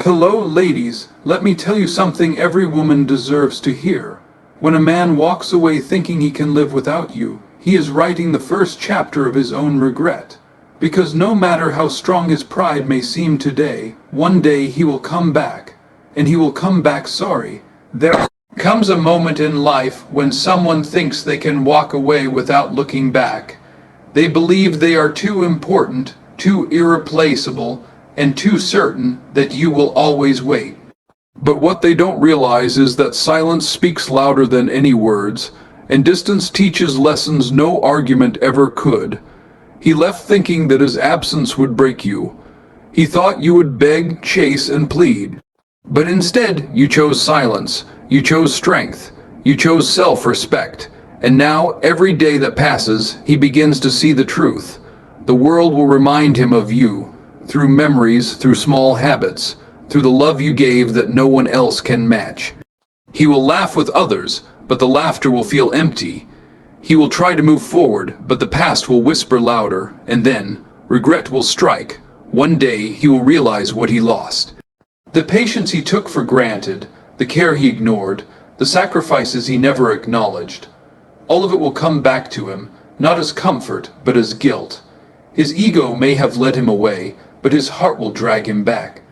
Hello, ladies. Let me tell you something every woman deserves to hear. When a man walks away thinking he can live without you, he is writing the first chapter of his own regret. Because no matter how strong his pride may seem today, one day he will come back. And he will come back sorry. There comes a moment in life when someone thinks they can walk away without looking back. They believe they are too important, too irreplaceable, and too certain that you will always wait. But what they don't realize is that silence speaks louder than any words, and distance teaches lessons no argument ever could. He left thinking that his absence would break you. He thought you would beg, chase, and plead. But instead, you chose silence, you chose strength, you chose self-respect. And now, every day that passes, he begins to see the truth. The world will remind him of you, through memories, through small habits, through the love you gave that no one else can match. He will laugh with others, but the laughter will feel empty. He will try to move forward, but the past will whisper louder, and then, regret will strike. One day, he will realize what he lost. The patience he took for granted, the care he ignored, the sacrifices he never acknowledged, all of it will come back to him, not as comfort, but as guilt. His ego may have led him away, but his heart will drag him back.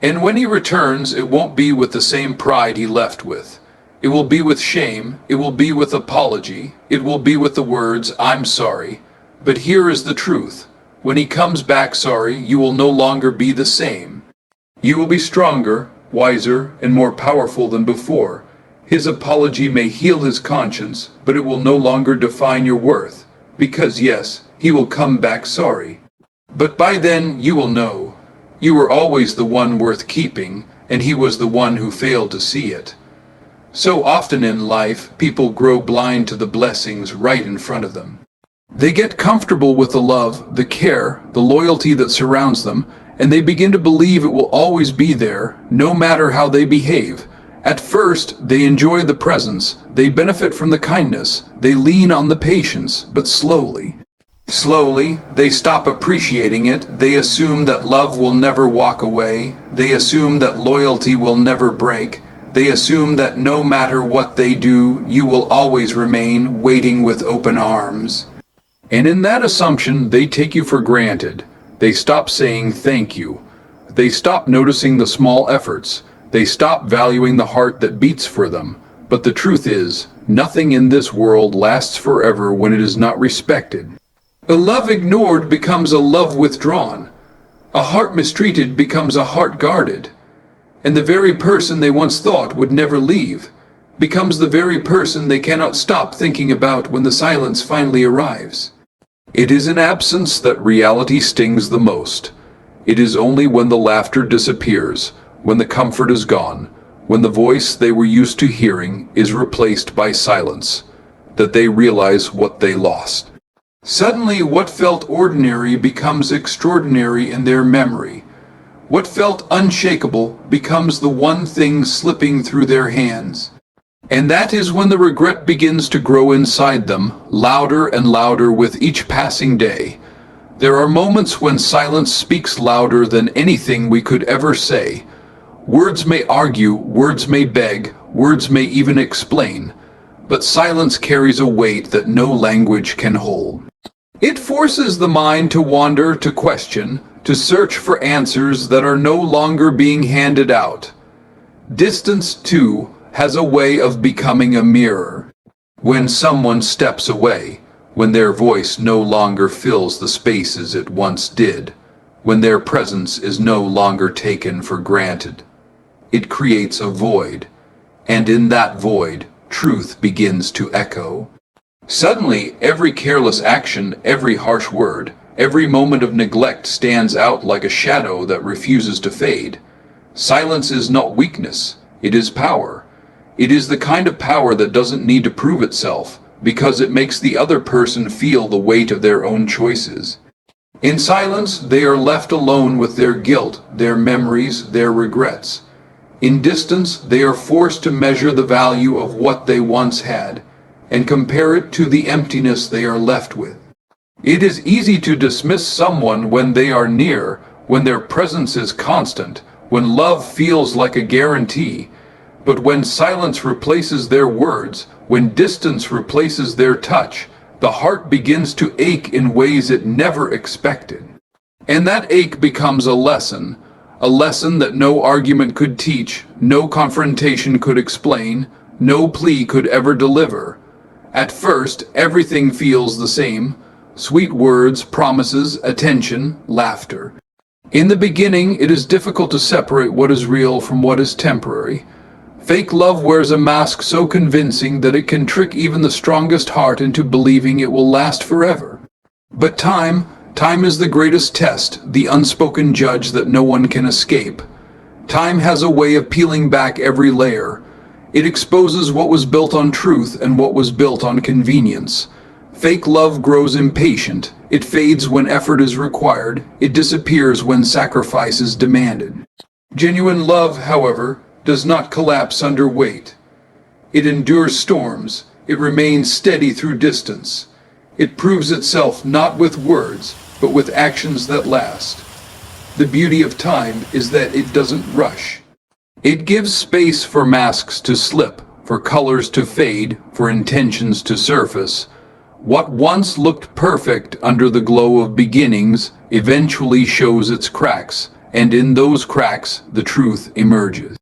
And when he returns, it won't be with the same pride he left with. It will be with shame, it will be with apology, it will be with the words, "I'm sorry." But here is the truth. When he comes back sorry, you will no longer be the same. You will be stronger, wiser, and more powerful than before. His apology may heal his conscience, but it will no longer define your worth. Because yes, he will come back sorry. But by then, you will know. You were always the one worth keeping, and he was the one who failed to see it. So often in life, people grow blind to the blessings right in front of them. They get comfortable with the love, the care, the loyalty that surrounds them, and they begin to believe it will always be there, no matter how they behave. At first, they enjoy the presence, they benefit from the kindness, they lean on the patience, but slowly, they stop appreciating it. They assume that love will never walk away. They assume that loyalty will never break. They assume that no matter what they do, you will always remain waiting with open arms. And in that assumption, they take you for granted. They stop saying thank you. They stop noticing the small efforts. They stop valuing the heart that beats for them. But the truth is, nothing in this world lasts forever when it is not respected. A love ignored becomes a love withdrawn. A heart mistreated becomes a heart guarded. And the very person they once thought would never leave becomes the very person they cannot stop thinking about when the silence finally arrives. It is in absence that reality stings the most. It is only when the laughter disappears, when the comfort is gone, when the voice they were used to hearing is replaced by silence, that they realize what they lost. Suddenly, what felt ordinary becomes extraordinary in their memory. What felt unshakable becomes the one thing slipping through their hands. And that is when the regret begins to grow inside them, louder and louder with each passing day. There are moments when silence speaks louder than anything we could ever say. Words may argue, words may beg, words may even explain, but silence carries a weight that no language can hold. It forces the mind to wander, to question, to search for answers that are no longer being handed out. Distance, too, has a way of becoming a mirror. When someone steps away, when their voice no longer fills the spaces it once did, when their presence is no longer taken for granted, it creates a void, and in that void, truth begins to echo. Suddenly, every careless action, every harsh word, every moment of neglect stands out like a shadow that refuses to fade. Silence is not weakness, it is power. It is the kind of power that doesn't need to prove itself, because it makes the other person feel the weight of their own choices. In silence, they are left alone with their guilt, their memories, their regrets. In distance, they are forced to measure the value of what they once had, and compare it to the emptiness they are left with. It is easy to dismiss someone when they are near, when their presence is constant, when love feels like a guarantee. But when silence replaces their words, when distance replaces their touch, the heart begins to ache in ways it never expected. And that ache becomes a lesson that no argument could teach, no confrontation could explain, no plea could ever deliver. At first, everything feels the same: sweet words, promises, attention, laughter. In the beginning, it is difficult to separate what is real from what is temporary. Fake love wears a mask so convincing that it can trick even the strongest heart into believing it will last forever. But time is the greatest test, the unspoken judge that no one can escape. Time has a way of peeling back every layer. It exposes what was built on truth and what was built on convenience. Fake love grows impatient. It fades when effort is required. It disappears when sacrifice is demanded. Genuine love, however, does not collapse under weight. It endures storms. It remains steady through distance. It proves itself not with words, but with actions that last. The beauty of time is that it doesn't rush. It gives space for masks to slip, for colors to fade, for intentions to surface. What once looked perfect under the glow of beginnings eventually shows its cracks, and in those cracks the truth emerges.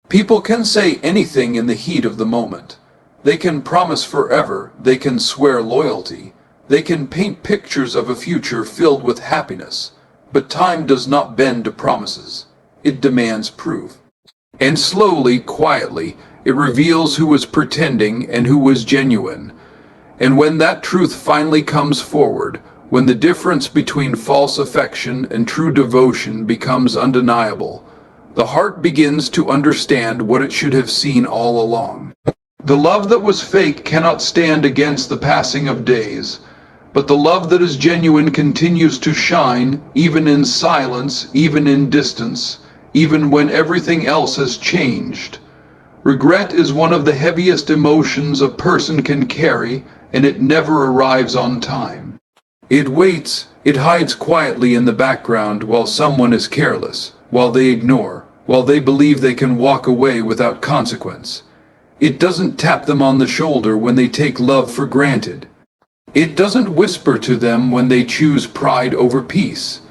People can say anything in the heat of the moment. They can promise forever, they can swear loyalty, they can paint pictures of a future filled with happiness. But time does not bend to promises. It demands proof. And slowly, quietly, it reveals who was pretending and who was genuine. And when that truth finally comes forward, when the difference between false affection and true devotion becomes undeniable, the heart begins to understand what it should have seen all along. The love that was fake cannot stand against the passing of days, but the love that is genuine continues to shine, even in silence, even in distance, even when everything else has changed. Regret is one of the heaviest emotions a person can carry, and it never arrives on time. It waits, it hides quietly in the background while someone is careless, while they ignore, while they believe they can walk away without consequence. It doesn't tap them on the shoulder when they take love for granted. It doesn't whisper to them when they choose pride over peace.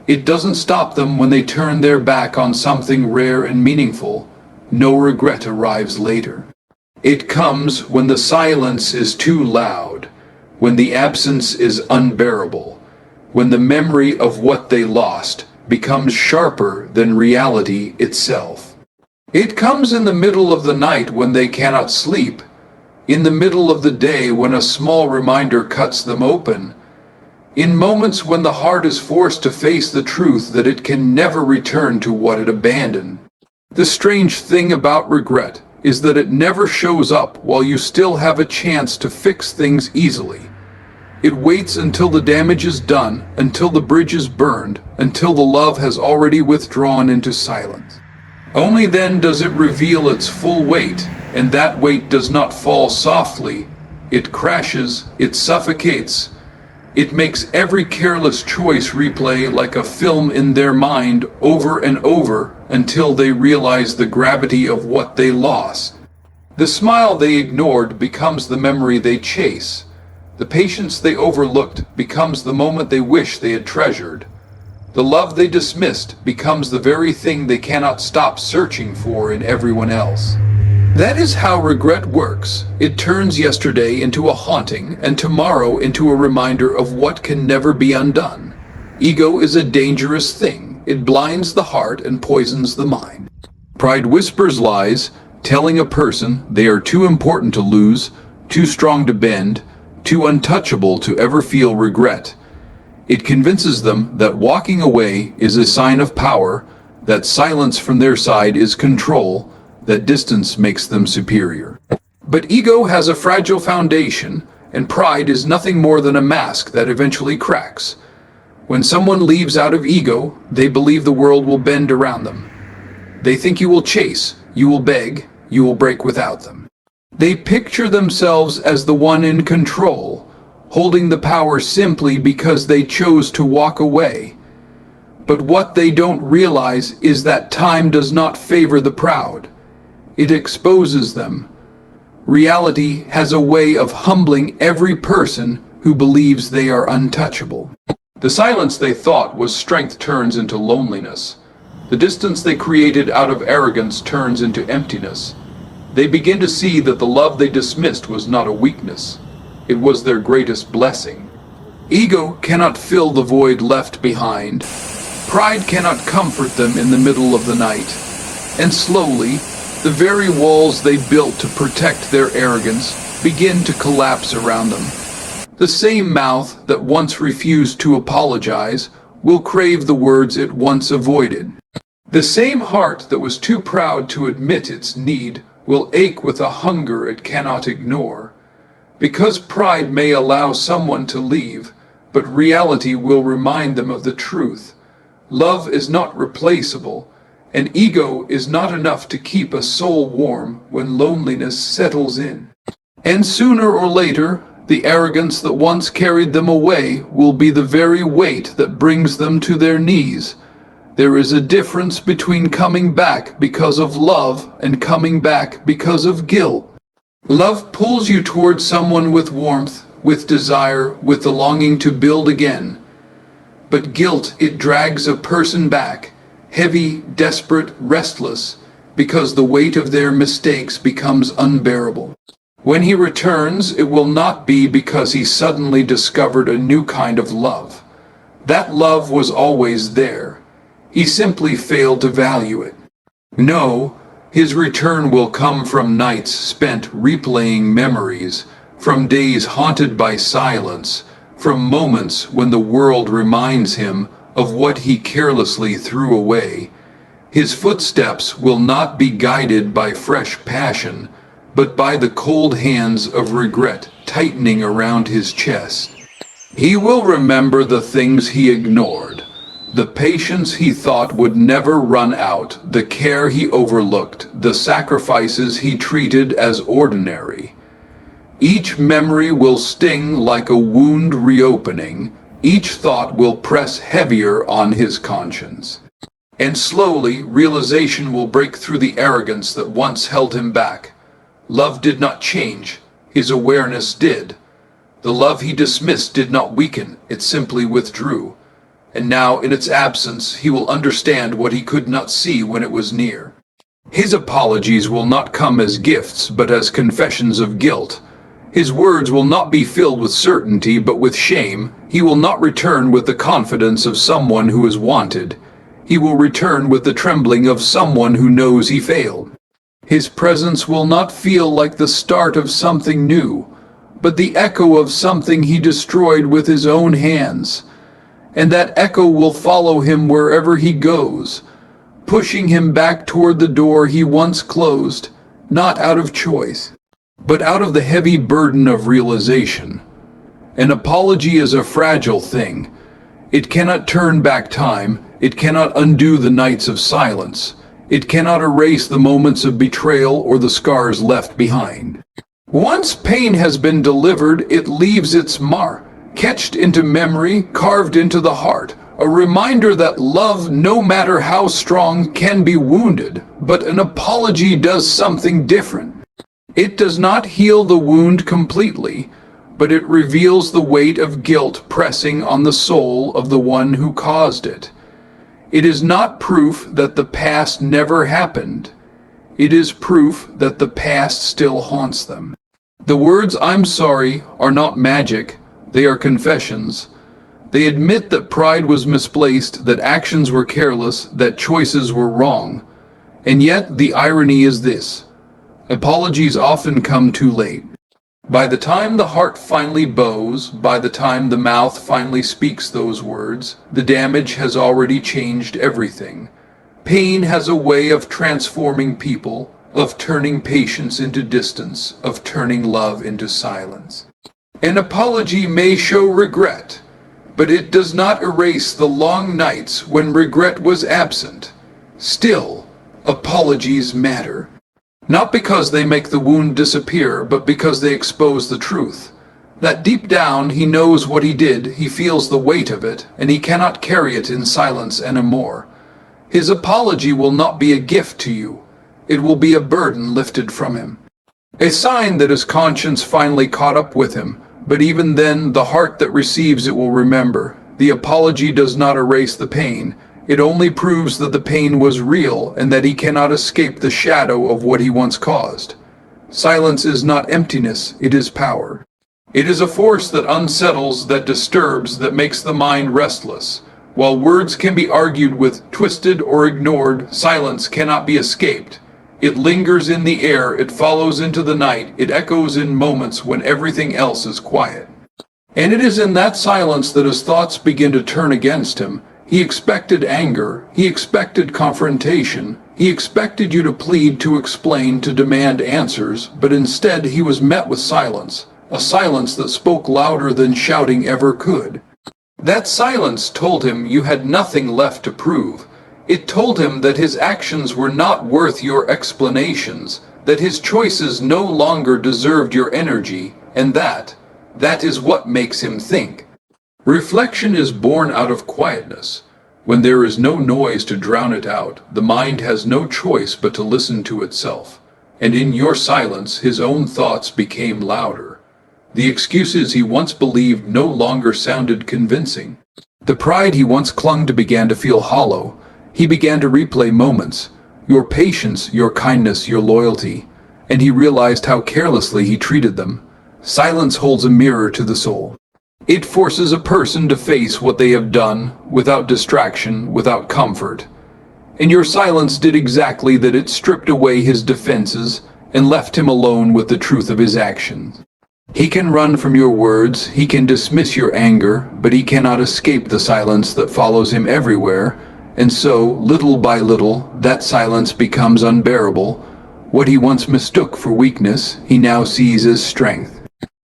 It doesn't stop them when they turn their back on something rare and meaningful. No regret arrives later. It comes when the silence is too loud, when the absence is unbearable, when the memory of what they lost becomes sharper than reality itself. It comes in the middle of the night when they cannot sleep, in the middle of the day when a small reminder cuts them open, in moments when the heart is forced to face the truth that it can never return to what it abandoned. The strange thing about regret is that it never shows up while you still have a chance to fix things easily. It waits until the damage is done, until the bridge is burned, until the love has already withdrawn into silence. Only then does it reveal its full weight, and that weight does not fall softly. It crashes, it suffocates. It makes every careless choice replay like a film in their mind over and over until they realize the gravity of what they lost. The smile they ignored becomes the memory they chase. The patience they overlooked becomes the moment they wish they had treasured. The love they dismissed becomes the very thing they cannot stop searching for in everyone else. That is how regret works. It turns yesterday into a haunting and tomorrow into a reminder of what can never be undone. Ego is a dangerous thing. It blinds the heart and poisons the mind. Pride whispers lies, telling a person they are too important to lose, too strong to bend, too untouchable to ever feel regret. It convinces them that walking away is a sign of power, that silence from their side is control, that distance makes them superior. But ego has a fragile foundation, and pride is nothing more than a mask that eventually cracks. When someone leaves out of ego, they believe the world will bend around them. They think you will chase, you will beg, you will break without them. They picture themselves as the one in control, holding the power simply because they chose to walk away. But what they don't realize is that time does not favor the proud. It exposes them. Reality has a way of humbling every person who believes they are untouchable. The silence they thought was strength turns into loneliness. The distance they created out of arrogance turns into emptiness. They begin to see that the love they dismissed was not a weakness. It was their greatest blessing. Ego cannot fill the void left behind. Pride cannot comfort them in the middle of the night. And slowly, the very walls they built to protect their arrogance begin to collapse around them. The same mouth that once refused to apologize will crave the words it once avoided. The same heart that was too proud to admit its need will ache with a hunger it cannot ignore. Because pride may allow someone to leave, but reality will remind them of the truth. Love is not replaceable, and ego is not enough to keep a soul warm when loneliness settles in. And sooner or later, the arrogance that once carried them away will be the very weight that brings them to their knees. There is a difference between coming back because of love and coming back because of guilt. Love pulls you towards someone with warmth, with desire, with the longing to build again. But guilt, it drags a person back, heavy, desperate, restless, because the weight of their mistakes becomes unbearable. When he returns, it will not be because he suddenly discovered a new kind of love. That love was always there. He simply failed to value it. No, his return will come from nights spent replaying memories, from days haunted by silence, from moments when the world reminds him of what he carelessly threw away. His footsteps will not be guided by fresh passion, but by the cold hands of regret tightening around his chest. He will remember the things he ignored, the patience he thought would never run out, the care he overlooked, the sacrifices he treated as ordinary. Each memory will sting like a wound reopening. Each thought will press heavier on his conscience. And slowly, realization will break through the arrogance that once held him back. Love did not change, his awareness did. The love he dismissed did not weaken, it simply withdrew. And now, in its absence, he will understand what he could not see when it was near. His apologies will not come as gifts, but as confessions of guilt. His words will not be filled with certainty, but with shame. He will not return with the confidence of someone who is wanted. He will return with the trembling of someone who knows he failed. His presence will not feel like the start of something new, but the echo of something he destroyed with his own hands. And that echo will follow him wherever he goes, pushing him back toward the door he once closed, not out of choice, but out of the heavy burden of realization. An apology is a fragile thing. It cannot turn back time. It cannot undo the nights of silence. It cannot erase the moments of betrayal or the scars left behind. Once pain has been delivered, it leaves its mark, etched into memory, carved into the heart. A reminder that love, no matter how strong, can be wounded, but an apology does something different. It does not heal the wound completely, but it reveals the weight of guilt pressing on the soul of the one who caused it. It is not proof that the past never happened. It is proof that the past still haunts them. The words "I'm sorry" are not magic, they are confessions. They admit that pride was misplaced, that actions were careless, that choices were wrong. And yet the irony is this: apologies often come too late. By the time the heart finally bows, by the time the mouth finally speaks those words, the damage has already changed everything. Pain has a way of transforming people, of turning patience into distance, of turning love into silence. An apology may show regret, but it does not erase the long nights when regret was absent. Still, apologies matter. Not because they make the wound disappear, but because they expose the truth. That deep down he knows what he did, he feels the weight of it, and he cannot carry it in silence anymore. His apology will not be a gift to you. It will be a burden lifted from him. A sign that his conscience finally caught up with him, but even then the heart that receives it will remember. The apology does not erase the pain. It only proves that the pain was real and that he cannot escape the shadow of what he once caused. Silence is not emptiness, it is power. It is a force that unsettles, that disturbs, that makes the mind restless. While words can be argued with, twisted, or ignored, silence cannot be escaped. It lingers in the air, it follows into the night, it echoes in moments when everything else is quiet. And it is in that silence that his thoughts begin to turn against him. He expected anger, he expected confrontation, he expected you to plead, to explain, to demand answers, but instead he was met with silence, a silence that spoke louder than shouting ever could. That silence told him you had nothing left to prove. It told him that his actions were not worth your explanations, that his choices no longer deserved your energy, and that is what makes him think. Reflection is born out of quietness. When there is no noise to drown it out, the mind has no choice but to listen to itself. And in your silence, his own thoughts became louder. The excuses he once believed no longer sounded convincing. The pride he once clung to began to feel hollow. He began to replay moments, your patience, your kindness, your loyalty, and he realized how carelessly he treated them. Silence holds a mirror to the soul. It forces a person to face what they have done, without distraction, without comfort. And your silence did exactly that. It stripped away his defenses and left him alone with the truth of his actions. He can run from your words, he can dismiss your anger, but he cannot escape the silence that follows him everywhere. And so, little by little, that silence becomes unbearable. What he once mistook for weakness, he now sees as strength.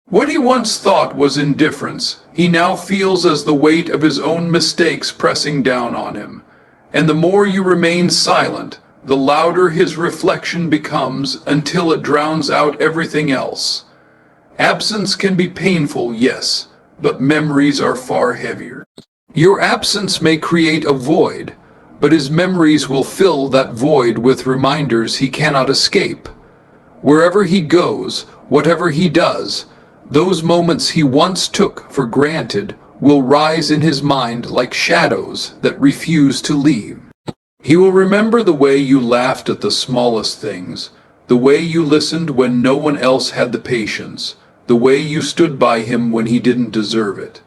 What he once thought was indifference, he now feels as the weight of his own mistakes pressing down on him. And the more you remain silent, the louder his reflection becomes until it drowns out everything else. Absence can be painful, yes, but memories are far heavier. Your absence may create a void, but his memories will fill that void with reminders he cannot escape. Wherever he goes, whatever he does, those moments he once took for granted will rise in his mind like shadows that refuse to leave. He will remember the way you laughed at the smallest things, the way you listened when no one else had the patience, the way you stood by him when he didn't deserve it.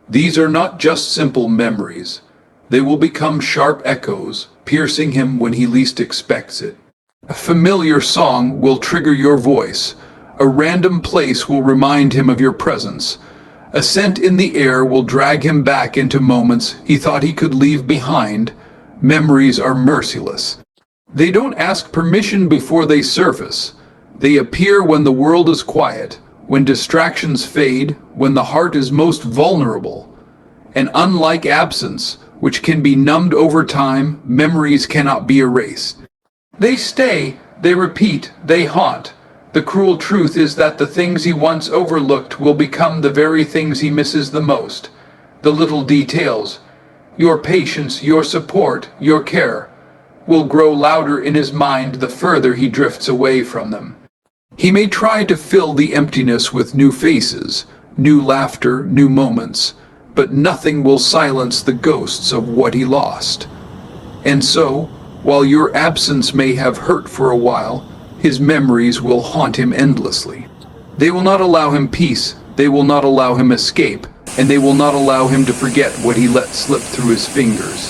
These are not just simple memories. They will become sharp echoes, piercing him when he least expects it. A familiar song will trigger your voice. A random place will remind him of your presence. A scent in the air will drag him back into moments he thought he could leave behind. Memories are merciless. They don't ask permission before they surface. They appear when the world is quiet, when distractions fade, when the heart is most vulnerable. And unlike absence, which can be numbed over time, memories cannot be erased. They stay, they repeat, they haunt. The cruel truth is that the things he once overlooked will become the very things he misses the most. The little details, your patience, your support, your care, will grow louder in his mind the further he drifts away from them. He may try to fill the emptiness with new faces, new laughter, new moments, but nothing will silence the ghosts of what he lost. And so, while your absence may have hurt for a while, his memories will haunt him endlessly. They will not allow him peace, they will not allow him escape, and they will not allow him to forget what he let slip through his fingers.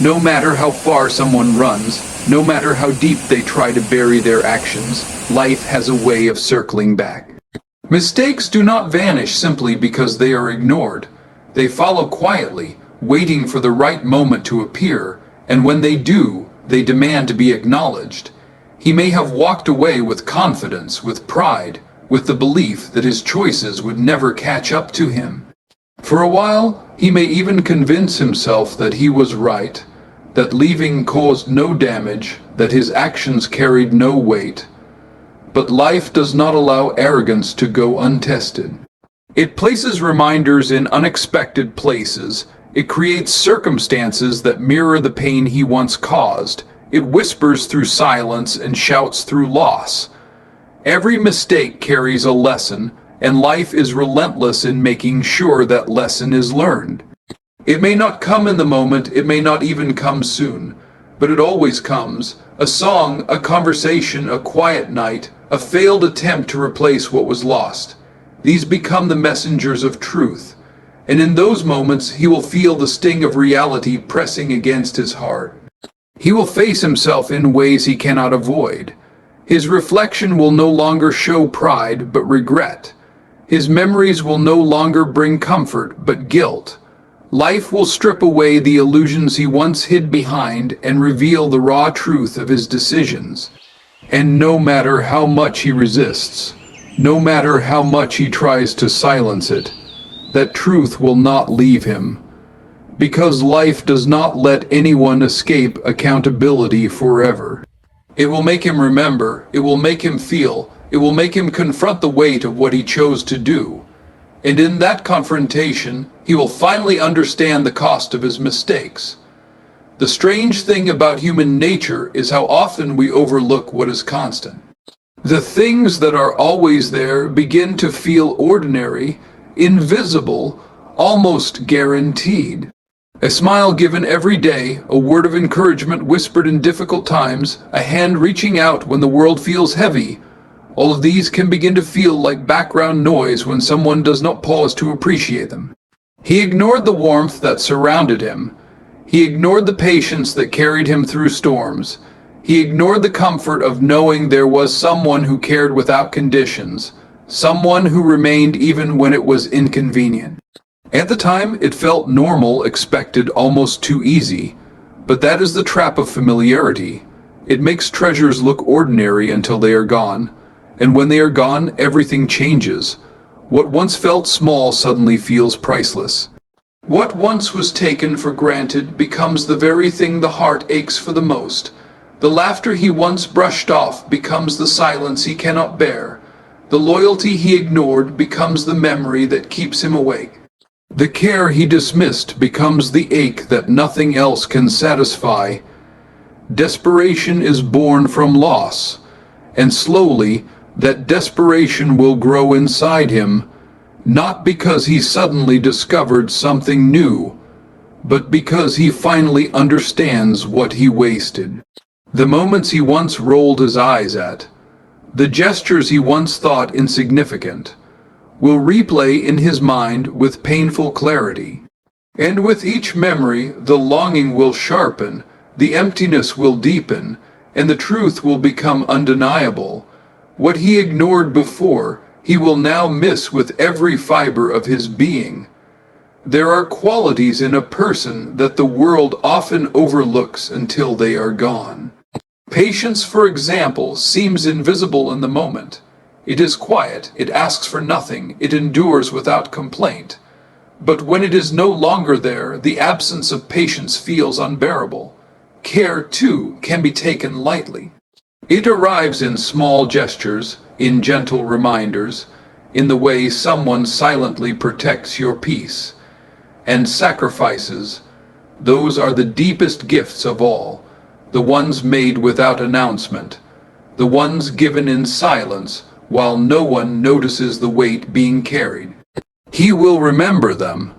No matter how far someone runs, no matter how deep they try to bury their actions, life has a way of circling back. Mistakes do not vanish simply because they are ignored. They follow quietly, waiting for the right moment to appear, and when they do, they demand to be acknowledged. He may have walked away with confidence, with pride, with the belief that his choices would never catch up to him. For a while, he may even convince himself that he was right, that leaving caused no damage, that his actions carried no weight. But life does not allow arrogance to go untested. It places reminders in unexpected places. It creates circumstances that mirror the pain he once caused. It whispers through silence and shouts through loss. Every mistake carries a lesson, and life is relentless in making sure that lesson is learned. It may not come in the moment, it may not even come soon, but it always comes. A song, a conversation, a quiet night, a failed attempt to replace what was lost. These become the messengers of truth, and in those moments he will feel the sting of reality pressing against his heart. He will face himself in ways he cannot avoid. His reflection will no longer show pride, but regret. His memories will no longer bring comfort, but guilt. Life will strip away the illusions he once hid behind and reveal the raw truth of his decisions. And no matter how much he resists, no matter how much he tries to silence it, that truth will not leave him. Because life does not let anyone escape accountability forever. It will make him remember, it will make him feel, it will make him confront the weight of what he chose to do. And in that confrontation, he will finally understand the cost of his mistakes. The strange thing about human nature is how often we overlook what is constant. The things that are always there begin to feel ordinary, invisible, almost guaranteed. A smile given every day, a word of encouragement whispered in difficult times, a hand reaching out when the world feels heavy. All of these can begin to feel like background noise when someone does not pause to appreciate them. He ignored the warmth that surrounded him. He ignored the patience that carried him through storms. He ignored the comfort of knowing there was someone who cared without conditions, someone who remained even when it was inconvenient. At the time, it felt normal, expected, almost too easy. But that is the trap of familiarity. It makes treasures look ordinary until they are gone. And when they are gone, everything changes. What once felt small suddenly feels priceless. What once was taken for granted becomes the very thing the heart aches for the most. The laughter he once brushed off becomes the silence he cannot bear. The loyalty he ignored becomes the memory that keeps him awake. The care he dismissed becomes the ache that nothing else can satisfy. Desperation is born from loss, and slowly, that desperation will grow inside him, not because he suddenly discovered something new, but because he finally understands what he wasted. The moments he once rolled his eyes at, the gestures he once thought insignificant, will replay in his mind with painful clarity. And with each memory, the longing will sharpen, the emptiness will deepen, and the truth will become undeniable. What he ignored before, he will now miss with every fiber of his being. There are qualities in a person that the world often overlooks until they are gone. Patience, for example, seems invisible in the moment. It is quiet, it asks for nothing, it endures without complaint. But when it is no longer there, the absence of patience feels unbearable. Care, too, can be taken lightly. It arrives in small gestures, in gentle reminders, in the way someone silently protects your peace. And sacrifices, those are the deepest gifts of all, the ones made without announcement, the ones given in silence while no one notices the weight being carried. He will remember them,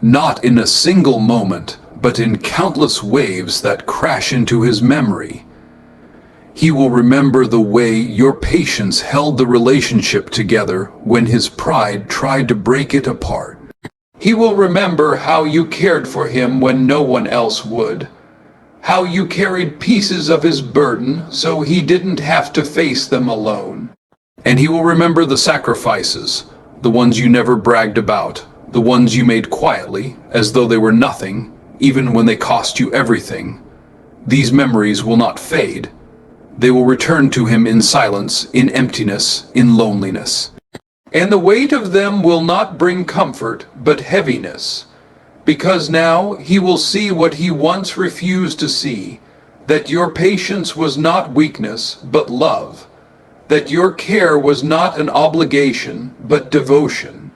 not in a single moment, but in countless waves that crash into his memory. He will remember the way your patience held the relationship together when his pride tried to break it apart. He will remember how you cared for him when no one else would. How you carried pieces of his burden so he didn't have to face them alone. And he will remember the sacrifices, the ones you never bragged about, the ones you made quietly, as though they were nothing, even when they cost you everything. These memories will not fade. They will return to him in silence, in emptiness, in loneliness. And the weight of them will not bring comfort, but heaviness. Because now he will see what he once refused to see, that your patience was not weakness, but love. That your care was not an obligation, but devotion.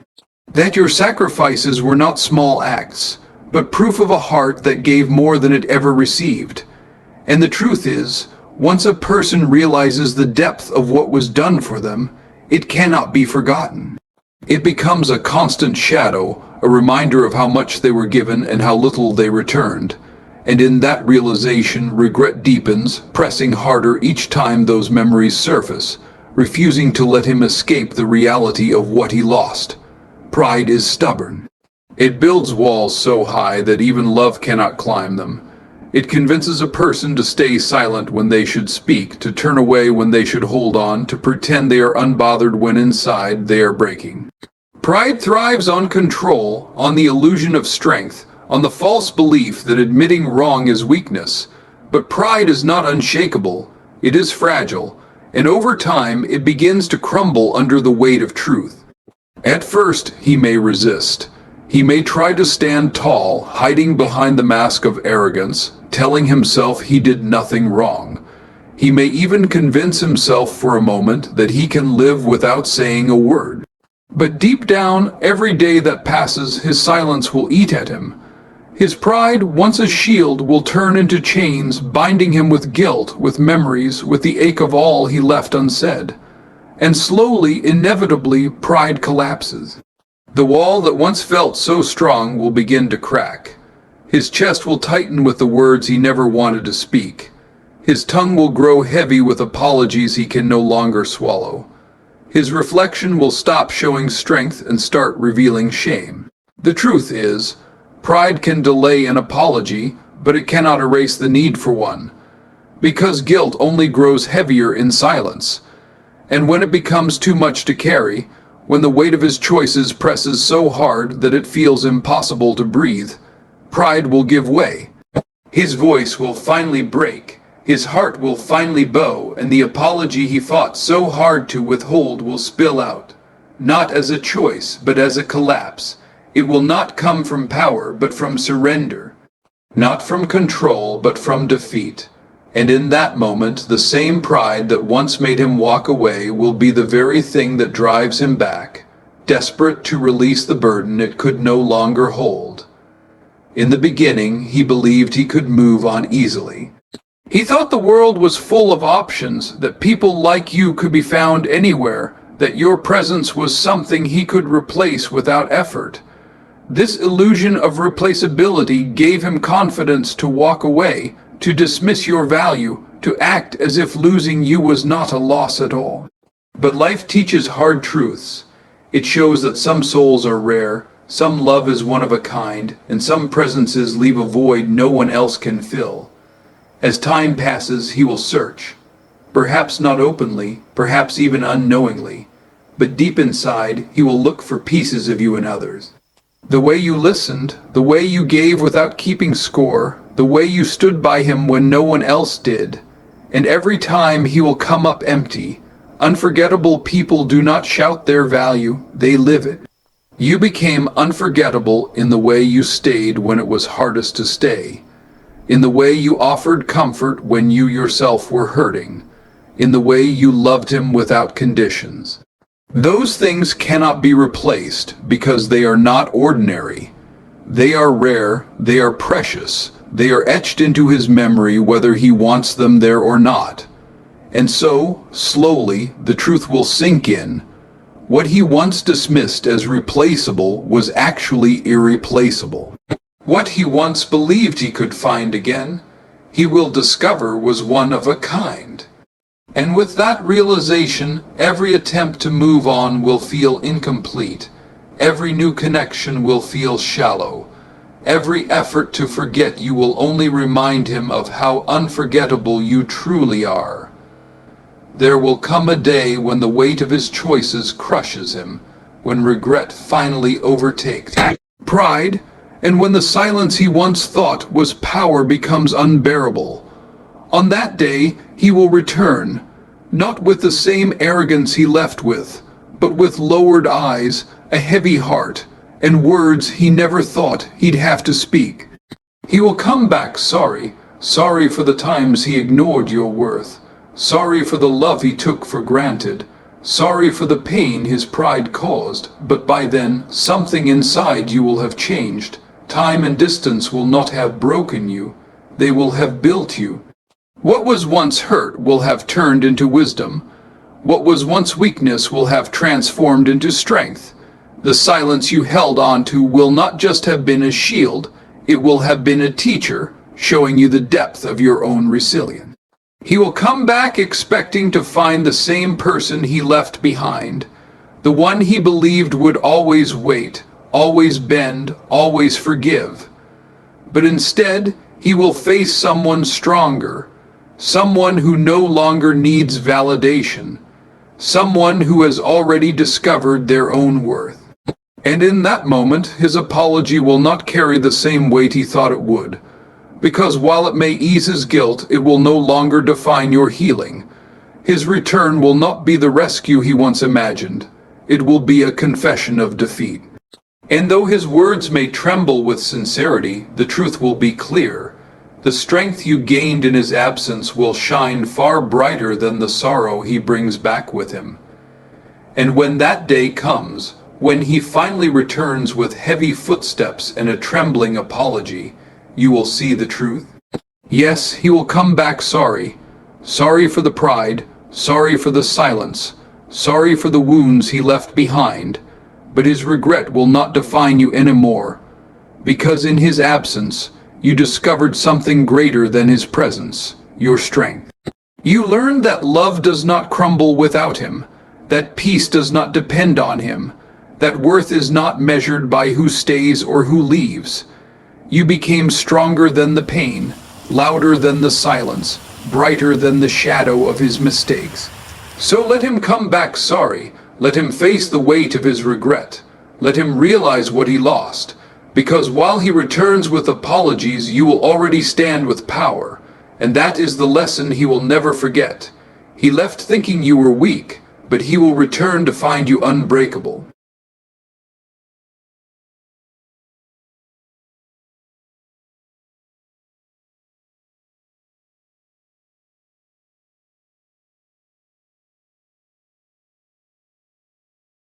That your sacrifices were not small acts, but proof of a heart that gave more than it ever received. And the truth is, once a person realizes the depth of what was done for them, it cannot be forgotten. It becomes a constant shadow, a reminder of how much they were given and how little they returned. And in that realization, regret deepens, pressing harder each time those memories surface, refusing to let him escape the reality of what he lost. Pride is stubborn. It builds walls so high that even love cannot climb them. It convinces a person to stay silent when they should speak, to turn away when they should hold on, to pretend they are unbothered when inside they are breaking. Pride thrives on control, on the illusion of strength, on the false belief that admitting wrong is weakness. But pride is not unshakable, it is fragile, and over time it begins to crumble under the weight of truth. At first, he may resist. He may try to stand tall, hiding behind the mask of arrogance, telling himself he did nothing wrong. He may even convince himself for a moment that he can live without saying a word. But deep down, every day that passes, his silence will eat at him. His pride, once a shield, will turn into chains, binding him with guilt, with memories, with the ache of all he left unsaid. And slowly, inevitably, pride collapses. The wall that once felt so strong will begin to crack. His chest will tighten with the words he never wanted to speak. His tongue will grow heavy with apologies he can no longer swallow. His reflection will stop showing strength and start revealing shame. The truth is, pride can delay an apology, but it cannot erase the need for one. Because guilt only grows heavier in silence. And when it becomes too much to carry, when the weight of his choices presses so hard that it feels impossible to breathe, pride will give way. His voice will finally break, his heart will finally bow, and the apology he fought so hard to withhold will spill out, not as a choice, but as a collapse. It will not come from power, but from surrender, not from control, but from defeat. And in that moment, the same pride that once made him walk away will be the very thing that drives him back, desperate to release the burden it could no longer hold. In the beginning, he believed he could move on easily. He thought the world was full of options, that people like you could be found anywhere, that your presence was something he could replace without effort. This illusion of replaceability gave him confidence to walk away, to dismiss your value, to act as if losing you was not a loss at all. But life teaches hard truths. It shows that some souls are rare, some love is one of a kind, and some presences leave a void no one else can fill. As time passes, he will search. Perhaps not openly, perhaps even unknowingly, but deep inside, he will look for pieces of you in others. The way you listened, the way you gave without keeping score, the way you stood by him when no one else did. And every time he will come up empty. Unforgettable people do not shout their value, they live it. You became unforgettable in the way you stayed when it was hardest to stay, in the way you offered comfort when you yourself were hurting, in the way you loved him without conditions. Those things cannot be replaced because they are not ordinary. They are rare, they are precious, they are etched into his memory whether he wants them there or not. And so, slowly, the truth will sink in. What he once dismissed as replaceable was actually irreplaceable. What he once believed he could find again, he will discover was one of a kind. And with that realization, every attempt to move on will feel incomplete. Every new connection will feel shallow. Every effort to forget you will only remind him of how unforgettable you truly are. There will come a day when the weight of his choices crushes him, when regret finally overtakes pride, and when the silence he once thought was power becomes unbearable. On that day, he will return, not with the same arrogance he left with, but with lowered eyes, a heavy heart, and words he never thought he'd have to speak. He will come back sorry, sorry for the times he ignored your worth, sorry for the love he took for granted, sorry for the pain his pride caused, but by then, something inside you will have changed. Time and distance will not have broken you, they will have built you. What was once hurt will have turned into wisdom. What was once weakness will have transformed into strength. The silence you held on to will not just have been a shield, it will have been a teacher, showing you the depth of your own resilience. He will come back expecting to find the same person he left behind, the one he believed would always wait, always bend, always forgive. But instead, he will face someone stronger, someone who no longer needs validation, someone who has already discovered their own worth. And in that moment, his apology will not carry the same weight he thought it would, because while it may ease his guilt, it will no longer define your healing. His return will not be the rescue he once imagined. It will be a confession of defeat. And though his words may tremble with sincerity, the truth will be clear. The strength you gained in his absence will shine far brighter than the sorrow he brings back with him. And when that day comes, when he finally returns with heavy footsteps and a trembling apology, you will see the truth. Yes, he will come back sorry. Sorry for the pride, sorry for the silence, sorry for the wounds he left behind. But his regret will not define you anymore, because in his absence, you discovered something greater than his presence, your strength. You learned that love does not crumble without him, that peace does not depend on him, that worth is not measured by who stays or who leaves. You became stronger than the pain, louder than the silence, brighter than the shadow of his mistakes. So let him come back sorry, let him face the weight of his regret, let him realize what he lost, because while he returns with apologies, you will already stand with power, and that is the lesson he will never forget. He left thinking you were weak, but he will return to find you unbreakable.